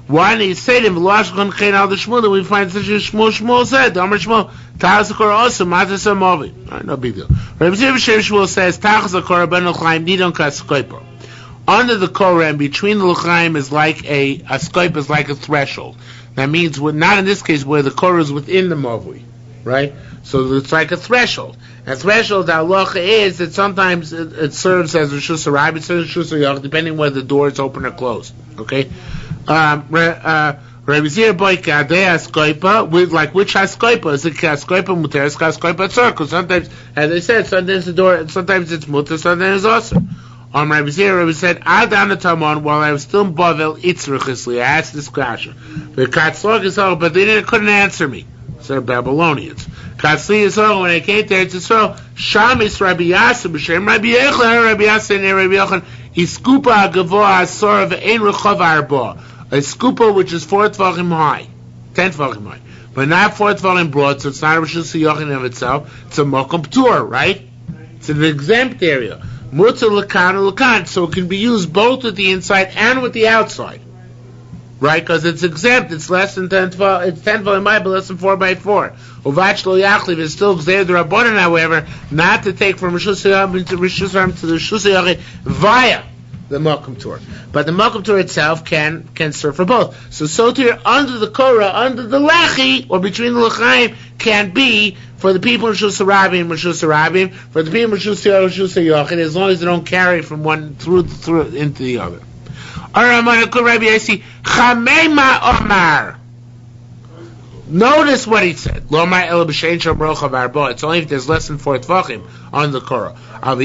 Why did he say to him, we find such a Shmuel said, no big deal. Rabbi Shmuel says, under the Korah and between the L'chaim is like a skoip is like a threshold. That means, not in this case where the Korah is within the Mavui, right? So it's like a threshold. And threshold, the halacha is that sometimes it serves as a Rishus HaRabbi, it serves as a Rishus HaYachid, depending whether the door is open or closed. Okay? Rabbi Zir boy kadei haskoipa, with like which haskoipa? Is it haskoipa muteres, haskoipa tzarkus? Sometimes, as I said, sometimes the door, sometimes it's muter, sometimes it's also. Rabbi Zir, Rabbi said, Adan Tamon, while I was still in Bavel, Itzruchisli, I asked this question. The Katzlog is all, but they couldn't answer me. So Babylonians. Katzli is all, when I came there, it's all, Shamis Rabbi Yasser, B'Shem Rabbi Yechon, Rabbi Yasser, and Rabbi Yechon, Iskupa Gavoa Asor Ve'en Rechav Arba. A skupa which is 4 tvachim high, 10 tvachim high, but not 4 tvachim broad, so it's not a Rishus HaYachid of itself. It's a mokum ptur, right? It's an exempt area. Mutzah lakan or lakan, so it can be used both with the inside and with the outside, right? Because it's exempt. It's less than 10 tvachim. It's 10 tvachim high, but less than 4x4. Uvach lo yachliv is still gzeir the rabbanon, however, not to take from Rishus HaYachid to the Rishus HaYachid via the Malkum Torah. But the Malkum Torah itself can serve for both. So too under the Korah, under the Lechi, or between the Lechaim, can be for the people in Rishus HaRabim, for the people in Rishus HaYachid, as long as they don't carry from one through into the other. Notice what he said. It's only if there's less than 4 tvachim on the Korah. But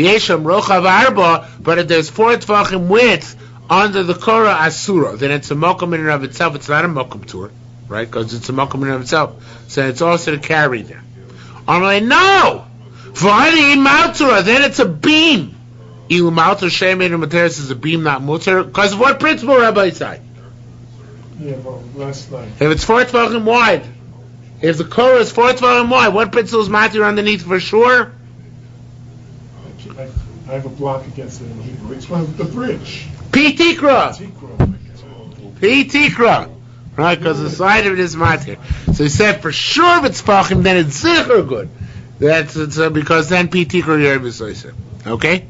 if there's 4 tvachim width under the Korah asura, then it's a mokum in and of itself. It's not a mokum tour, right? Because it's a mokum in and of itself. So it's also to carry there. I'm like, no! Then it's a beam. Ilu Malter Shemin and Materis is a beam, not mutter. Because of what principle, Rabbi Isai? Yeah, well, last night. If it's 4 tvachim wide, if the Korah is 4 tvachim wide, what principle is matir underneath for sure? I have a block against it in Hebrew. It's one of the bridge. P-Tikra. P-Tikra. Right, because the side of it is matir. So he said for sure if it's tvachim, then it's zicher good. That's because then P-Tikra Yerushalmi. Okay?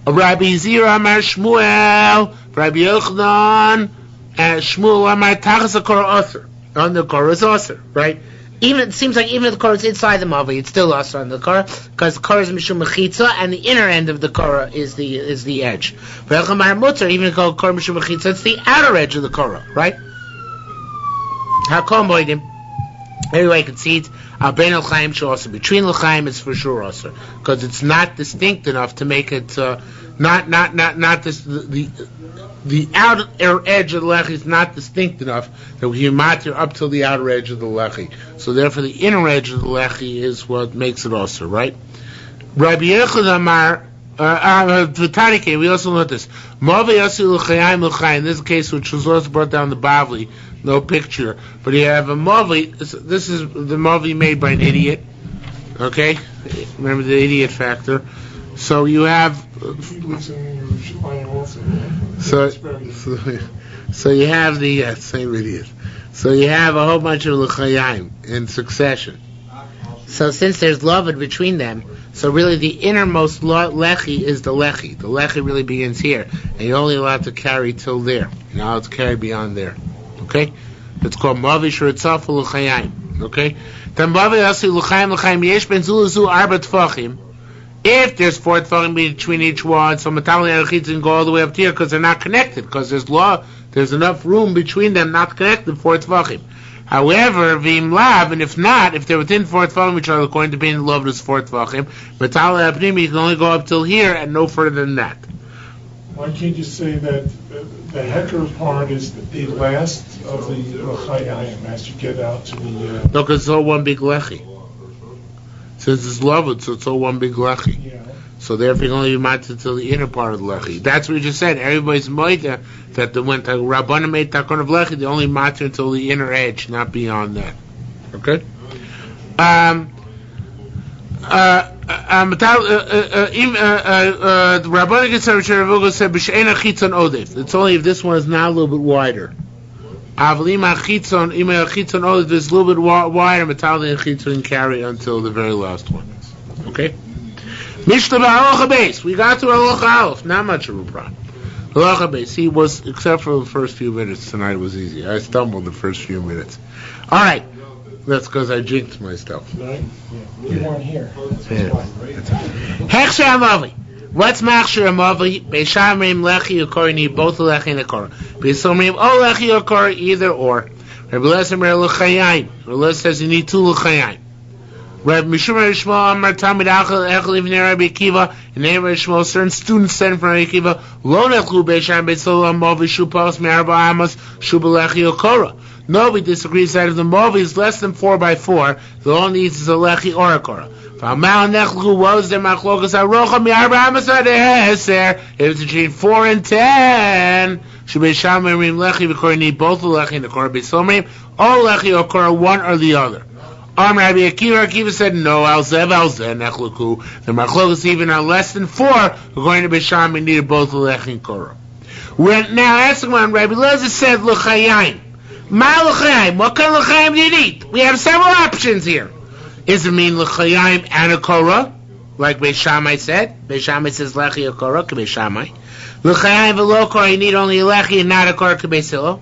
Rabbi Zira Amar Shmuel, Rabbi Yochanan, Shmuel Amar Tachas HaKorah Osir. On the Korah is Osir, right? Even it seems like even if the Korah is inside the Mavi, it's still Osir on the Korah, because the Korah is Mishum Mechitza, and the inner end of the Korah is the edge. But Amar Mutter, even if the Korah Mishum Mechitza, it's the outer edge of the Korah, right? Hakom Boidim. Anyway, concedes Ben L'chaim Shosir. Between L'chaim is for sure Osir, because it's not distinct enough to make it not this the outer edge of the lechi is not distinct enough that we can matir up till the outer edge of the lechi. So therefore, the inner edge of the lechi is what makes it also right. Rabbi Yechud Amar V'Tanike. We also learned this. Mavi Yasu L'Chayim L'Chayim. This is a case which was also brought down the Bavli. No picture, but you have a Mavi. This is the Mavi made by an idiot. Okay, remember the idiot factor. So you have. He lives in Yerushalmi also. So you have the same idiot. So you have a whole bunch of l'chayim in succession. So since there's love between them, so really the innermost lechi is the lechi. The lechi really begins here, and you're only allowed to carry till there. You're not allowed to carry beyond there. Okay? It's called mavi shuritzaf l'chayim. Okay? Then mavi asi l'chayim yesh ben zuluzu arba tfachim. If there's 4 tfachim between each one, so metalli and chitzin can go all the way up to here because they're not connected, because there's enough room between them not connected 4 tfachim. However, v'im lav, and if not, if they're within 4 tfachim, which are according to being love, is 4 tfachim, metalli apnimi, you can only go up till here and no further than that. Why can't you say that the hecker part is the last of the l'chayim as you get out to the... No, because it's all one big lechi. Since it's love, so it's all one big lechi. Yeah. So therefore, you can only be matzah till the inner part of the lechi. That's what you just said. Everybody's moida that when the Rabbanim made takon of lechi, they only matzah until the inner edge, not beyond that. Okay. The Rabbanim said b'she'ena chitzon odef. It's only if this one is now a little bit wider. Avlim chitzon odef is a little bit wider. Metal and chitzon carry until the very last one. Okay. Mishnah b'halacha beis. We got to halacha aleph. Not much of a problem. Halacha beis. He was, except for the first few minutes tonight, it was easy. I stumbled the first few minutes. All right. That's because I jinxed myself. Right? Yeah. You weren't here. Hechsher amavi. What's machshir amavi? Beishamrim lechi ukor. You need both the lechi and the kor. Beisomrim o lechi ukor, either or. Rabbi Lezer mer l'chayim. Rabbi Lezer says you need 2 l'chayim. Rabbi Mishum Shmuel Amar Talmid Echel Livnei Rabbi Akiva. In the name of Shmuel, certain students sent from Rabbi Akiva. Lo nechlu beishamrim beisol amavi shupas me'arba amos shubalechi ukora. Nobody disagrees that if the mavi is less than 4 by 4, the all needs is a lechi or a kora. If it's between 4 and 10, should be shamim lechi v'kora, need both the lechi and the kora. B'somrim, all lechi or kora, one or the other. Rabbi Akiva said no. Alzev nechluku. The machlokas even are less than 4. According to B'shamim, needed both the lechi and kora. Now asking one, Rabbi Lezer said l'chayim. What kind of l'chaim do you need? We have several options here. Does it mean l'chaim and a korah, like Beis Shammai said? Beis Shammai says lechi a korah, Beis Shammai. L'chaim v'lo korah, you need only a lechi and not a korah, Beis Hillel.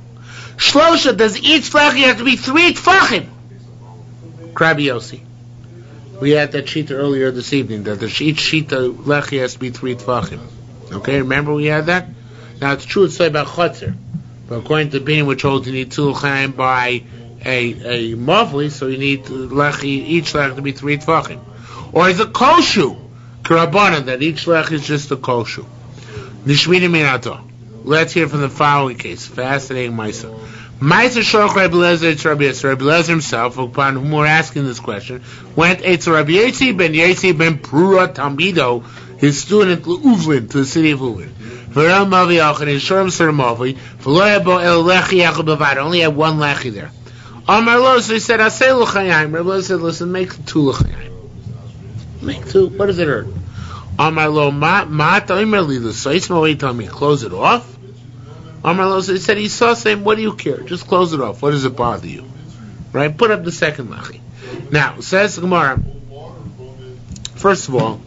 Shlosha, does each lechi have to be 3 tfachim? Rabbi Yossi. We had that sheet earlier this evening, that each sheet of lechi has to be 3 tfachim. Okay, remember we had that? Now it's true, it's about chotzer. But according to Bini, which holds you need 2 l'chaim by a mavli, so you need lechi, each lechi to be 3 tfachim. Or is it koshu? K'rabbanan, that each lechi is just a koshu. Nishmini minato. Let's hear from the following case. Fascinating Maisa. Maisa Shoch Rabbi Lezer, it's Rabbi Yossi. Rabbi Lezer himself, upon whom we're asking this question, went to Rabbi Yossi ben Prura Talmido, his student Uvlin, to the city of Uvlin. Only had 1 lechi there. Amar lo, so he said, Aseh l'chayim. Rabbi Lezer said, listen, make 2 l'chayim. Make 2. What does it hurt? Amar lo, ma ta'omer li l'sois, what you tell me? Close it off? Amar lo, so he said, he saw saying, what do you care? Just close it off. What does it bother you? Right? Put up the second lechi. Now, says the Gemara, first of all,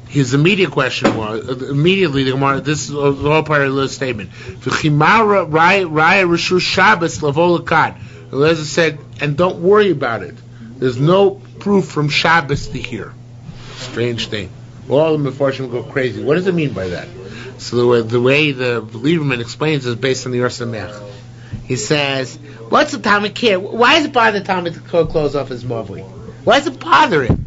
his immediate question was, immediately the Gemara, this is all part of the statement. V'chimara raya rishus Shabbos lavo l'kad. Eliezer said, and don't worry about it. There's no proof from Shabbos to hear. Strange thing. All the Mefarshim go crazy. What does it mean by that? So the way the Lieberman explains is based on the Yerushalmi. He says, what's the Talmud care? Why does it bother the Talmud to close off his mavli? Why does it bother him?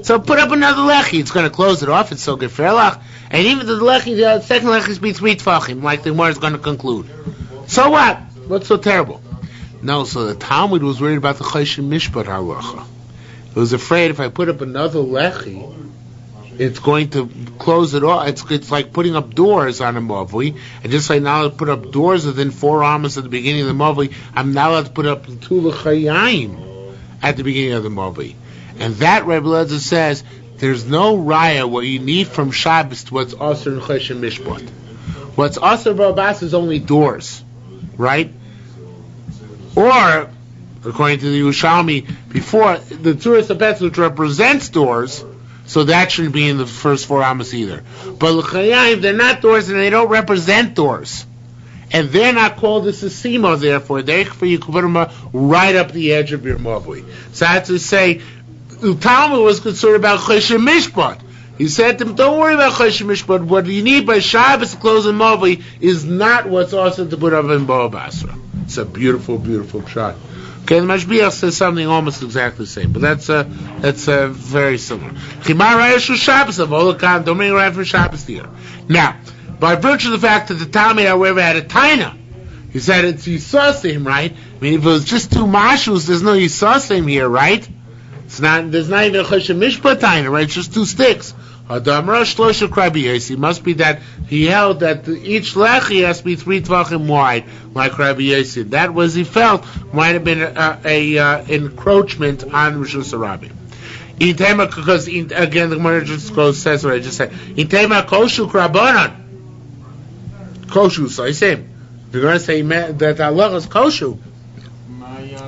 So put up another lechi. It's going to close it off. It's so good for Elach. And even the lechi, the second lechi is be 3 tfachim, like the Gemara is going to conclude. So what? What's so terrible? No, so the Talmud was worried about the Choshen Mishpat halacha. It was afraid if I put up another lechi, it's going to close it off. It's like putting up doors on a mavli, and just like now I put up doors within 4 amos at the beginning of the mavli, I'm now allowed to put up 2 l'chayim at the beginning of the mavli. And that Rebbe Lezer says there's no raya what you need from Shabbos to what's also in Chosh and Mishpat. What's also Ba'abas is only doors, right? Or, according to the Yerushalmi, before, the Tzuras HaPetz, which represents doors, so that shouldn't be in the first 4 amos either. But L'chayayim, they're not doors and they don't represent doors. And they're not called a sesimo, therefore you can put them right up the edge of your mavui. So I have to say, the Talmud was concerned about Chosh and Mishpat. He said to him, don't worry about Chosh and Mishpat. What you need by Shabbos to close in mavui is not what's also to put up in Bo Basra. It's a beautiful, beautiful shot. Okay, the Mashbiach says something almost exactly the same, but that's very similar. Don't bring around for Shabbos here. Now, by virtue of the fact that the Talmud, however, had a taina, he said it's Yisasim, right? I mean, if it was just 2 mashus, there's no Yisasim here, right? There's not even a Chosh Mishpat taina, right? It's just 2 sticks. It must be that he held that each lechi has to be 3 tvachim wide, like Rabbi Yossi. That was, he felt, might have been a encroachment on Rishus HaRabim. Because, again, the Gemara just says what I just said. Intema koshu krabanan. Koshu, so I say, if you're going to say that Allah is koshu,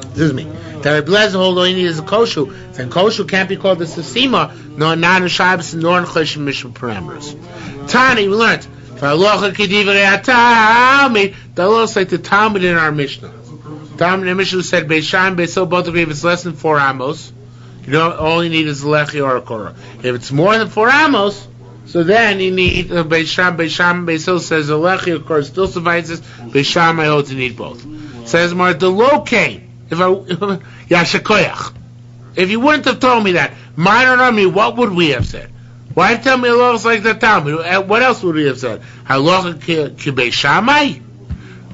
excuse me, that a blessed hold all you need is a koshu, then koshu can't be called a sesima, nor not in Shabbos, nor in Chosh and Mishpat parameters. Tani, we learned, the Allah is like the Talmud in our Mishnah. Talmud in our Mishnah said, Beishan, Beiso, both agree if it's less than 4 amos, all you need is a lechi or a korah. If it's more than 4 amos, so then you need Beisham, Beiso says a lechi, of course, still suffices. Beisham, I hold to need both. Says Mar the locain. If you wouldn't have told me that, minor on me, what would we have said? Why tell me Allah is like that Talmud? What else would we have said? Allah ki Beishamai?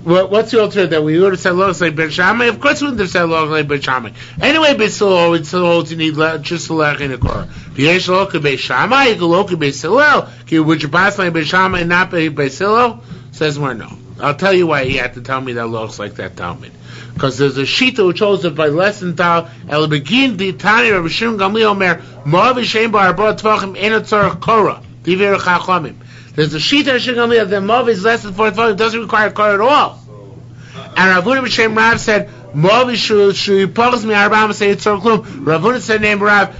What's the alternative? That we would have said Allah is like Beishamai? Of course we wouldn't have said Allah is like Beishamai. Anyway, Beisilo, it still holds you need just a lech in the Korah. Yesh lo ki Beishamai, you lo ki Beisilo. Would you pass like Beishamai and not Beisilo? Says more no. I'll tell you why he had to tell me that looks like that Talmud. Because there's a shita which holds that by less than tal el begin di tani Rabbi Shimon Gamliel Omer Moav Shem Bar Arba Tvachim Eno Tzarech Korah Divrei Chachamim. There's a shita of Shimon Gamliel that Moav is less than 4 tvachim, it doesn't require Korah at all. And Rav Huna B'Shem Rav said Moav Shu Yipachas Mi Arba Amos Tzarech Klum. Rav Huna said name Rav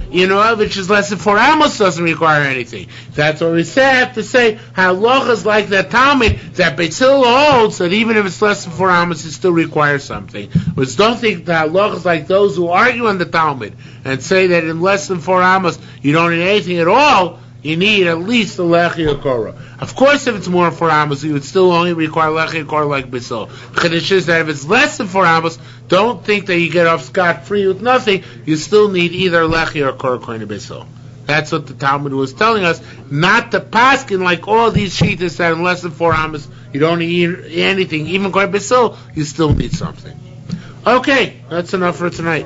which is less than 4 amos doesn't require anything. That's what we have to say. Halacha is like that Talmud that Beis Hillel holds that even if it's less than 4 amos, it still requires something. But don't think that halacha is like those who argue on the Talmud and say that in less than 4 amos you don't need anything at all. You need at least a lechi or korah. Of course, if it's more than 4 amos, you would still only require lechi or korah like Beis Hillel. Chiddush is that if it's less than 4 amos, don't think that you get off scot-free with nothing. You still need either lechi or korah according to Beis Hillel. That's what the Talmud was telling us, not to paskin like all these shitas that in less than 4 amos, you don't need anything. Even according to Beis Hillel, you still need something. Okay, that's enough for tonight.